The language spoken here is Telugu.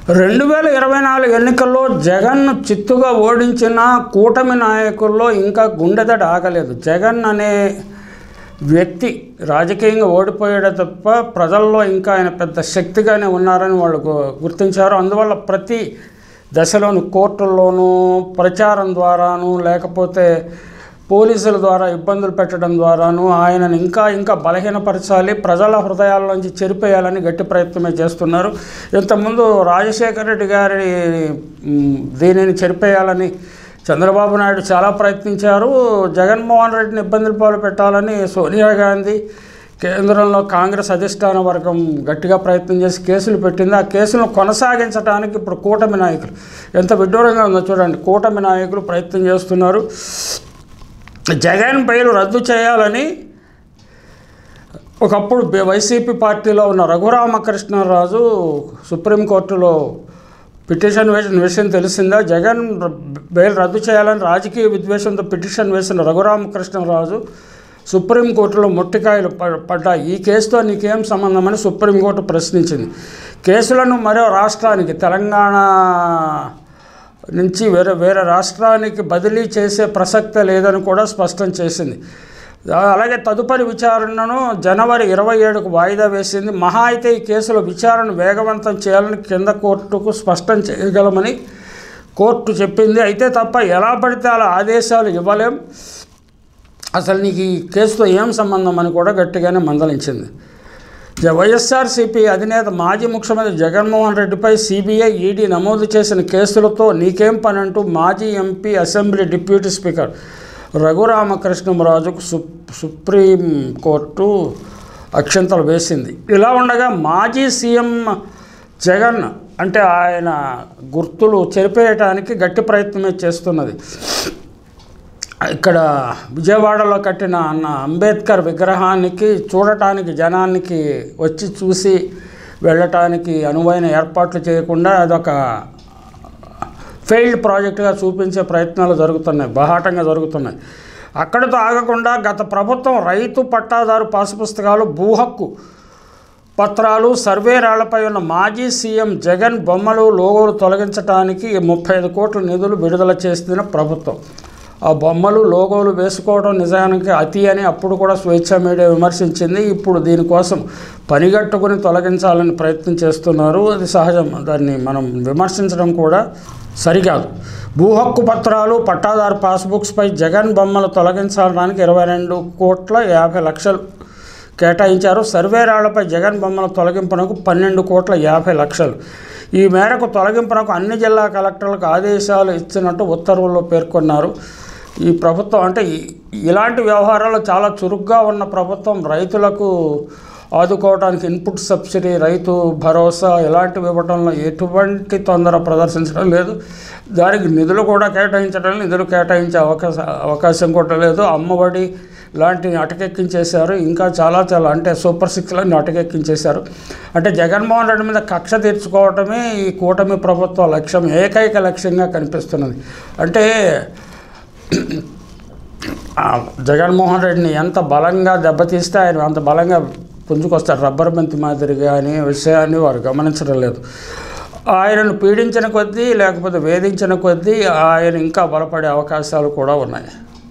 2024 ఎన్నికల్లో జగన్ను చిత్తుగా ఓడించిన కూటమి నాయకుల్లో ఇంకా గుండెదడ ఆగలేదు. జగన్ అనే వ్యక్తి రాజకీయంగా ఓడిపోయాడే తప్ప ప్రజల్లో ఇంకా ఆయన పెద్ద శక్తిగానే ఉన్నారని వాళ్ళు గుర్తించారు. అందువల్ల ప్రతి దశలోని కోర్టుల్లోనూ ప్రచారం ద్వారాను లేకపోతే పోలీసుల ద్వారా ఇబ్బందులు పెట్టడం ద్వారాను ఆయనను ఇంకా బలహీనపరచాలి, ప్రజల హృదయాల్లోంచి చెరిపేయాలని గట్టి ప్రయత్నమే చేస్తున్నారు. ఇంతకుముందు రాజశేఖర రెడ్డి గారి దీనిని చెరిపేయాలని చంద్రబాబు నాయుడు చాలా ప్రయత్నించారు. జగన్మోహన్ రెడ్డిని ఇబ్బందులు పాలు పెట్టాలని సోనియా గాంధీ కేంద్రంలో కాంగ్రెస్ అధిష్టాన వర్గం గట్టిగా ప్రయత్నం చేసి కేసులు పెట్టింది. ఆ కేసులను కొనసాగించడానికి ఇప్పుడు కూటమి నాయకులు ఎంత విడ్డూరంగా ఉందో చూడండి. కూటమి నాయకులు ప్రయత్నం చేస్తున్నారు. జగన్ బెయిల్ రద్దు చేయాలని ఒకప్పుడు వైసీపీ పార్టీలో ఉన్న రఘురామకృష్ణరాజు సుప్రీంకోర్టులో పిటిషన్ వేసిన విషయం తెలిసిందా? జగన్ బెయిల్ రద్దు చేయాలని రాజకీయ విద్వేషంతో పిటిషన్ వేసిన రఘురామకృష్ణరాజు సుప్రీంకోర్టులో మొట్టికాయలు పడ్డాయి. ఈ కేసుతో నీకేం సంబంధమని సుప్రీంకోర్టు ప్రశ్నించింది. కేసులను మరో రాష్ట్రానికి, తెలంగాణ నుంచి వేరే రాష్ట్రానికి బదిలీ చేసే ప్రసక్తే లేదని కూడా స్పష్టం చేసింది. అలాగే తదుపరి విచారణను జనవరి 27కు వాయిదా వేసింది. మహా అయితే ఈ కేసులో విచారణ వేగవంతం చేయాలని కింద కోర్టుకు స్పష్టం చేయగలమని కోర్టు చెప్పింది. అయితే తప్ప ఎలా పడితే అలా ఆదేశాలు ఇవ్వలేం, అసలు నీకు ఈ కేసుతో ఏం సంబంధం అని కూడా గట్టిగానే మందలించింది. వైఎస్ఆర్సీపీ అధినేత మాజీ ముఖ్యమంత్రి జగన్మోహన్ రెడ్డిపై సిబిఐ, ఈడీ నమోదు చేసిన కేసులతో నీకేం పని అంటూ మాజీ ఎంపీ, అసెంబ్లీ డిప్యూటీ స్పీకర్ రఘురామకృష్ణరాజుకు సుప్రీంకోర్టు అక్షంతలు వేసింది. ఇలా ఉండగా మాజీ సీఎం జగన్ అంటే ఆయన గుర్తులు చెరిపేయటానికి గట్టి ప్రయత్నమే చేస్తున్నది. ఇక్కడ విజయవాడలో కట్టిన అన్న అంబేద్కర్ విగ్రహానికి చూడటానికి జనానికి వచ్చి చూసి వెళ్ళటానికి అనువైన ఏర్పాట్లు చేయకుండా అదొక ఫెయిల్డ్ ప్రాజెక్టుగా చూపించే ప్రయత్నాలు జరుగుతున్నాయి, బాహాటంగా జరుగుతున్నాయి. అక్కడితో ఆగకుండా గత ప్రభుత్వం రైతు పట్టాదారు పాసు పుస్తకాలు, భూహక్కు పత్రాలు, సర్వే రాళ్లపై ఉన్న మాజీ సీఎం జగన్ బొమ్మలు, లోగోలు తొలగించడానికి 35 కోట్ల నిధులు విడుదల చేసిన ప్రభుత్వం. ఆ బొమ్మలు, లోగోలు వేసుకోవడం నిజానికి అతి అని అప్పుడు కూడా స్వేచ్ఛ మీడియా విమర్శించింది. ఇప్పుడు దీనికోసం పనిగట్టుకుని తొలగించాలని ప్రయత్నం చేస్తున్నారు. అది సహజం, దాన్ని మనం విమర్శించడం కూడా సరికాదు. భూహక్కు పత్రాలు, పట్టాదారు పాస్బుక్స్పై జగన్ బొమ్మలు తొలగించడానికి 22,50,00,000 కేటాయించారు. సర్వే రాళ్లపై జగన్ బొమ్మల తొలగింపునకు 12,50,00,000. ఈ మేరకు తొలగింపునకు అన్ని జిల్లా కలెక్టర్లకు ఆదేశాలు ఇచ్చినట్టు ఉత్తర్వుల్లో పేర్కొన్నారు. ఈ ప్రభుత్వం అంటే ఇలాంటి వ్యవహారాలు చాలా చురుగ్గా ఉన్న ప్రభుత్వం. రైతులకు ఆదుకోవడానికి ఇన్పుట్ సబ్సిడీ, రైతు భరోసా ఇలాంటివి ఇవ్వడంలో ఎటువంటి తొందర ప్రదర్శించడం లేదు. దానికి నిధులు కూడా కేటాయించడం, నిధులు కేటాయించే అవకాశం కూడా లేదు. అమ్మఒడి లాంటివి అటకెక్కించేశారు. ఇంకా చాలా అంటే సూపర్ 6లని అటకెక్కించేశారు. అంటే జగన్మోహన్ రెడ్డి మీద కక్ష తీర్చుకోవటమే ఈ కూటమి ప్రభుత్వ లక్ష్యం, ఏకైక లక్ష్యంగా కనిపిస్తున్నది. అంటే జగన్మోహన్ రెడ్డిని ఎంత బలంగా దెబ్బతీస్తే ఆయన అంత బలంగా పుంజుకొస్తారు, రబ్బర్ బంతి మాదిరిగా అనే విషయాన్ని వారు గమనించడం లేదు. ఆయనను పీడించిన కొద్దీ లేకపోతే వేధించిన కొద్దీ ఆయన ఇంకా బలపడే అవకాశాలు కూడా ఉన్నాయి.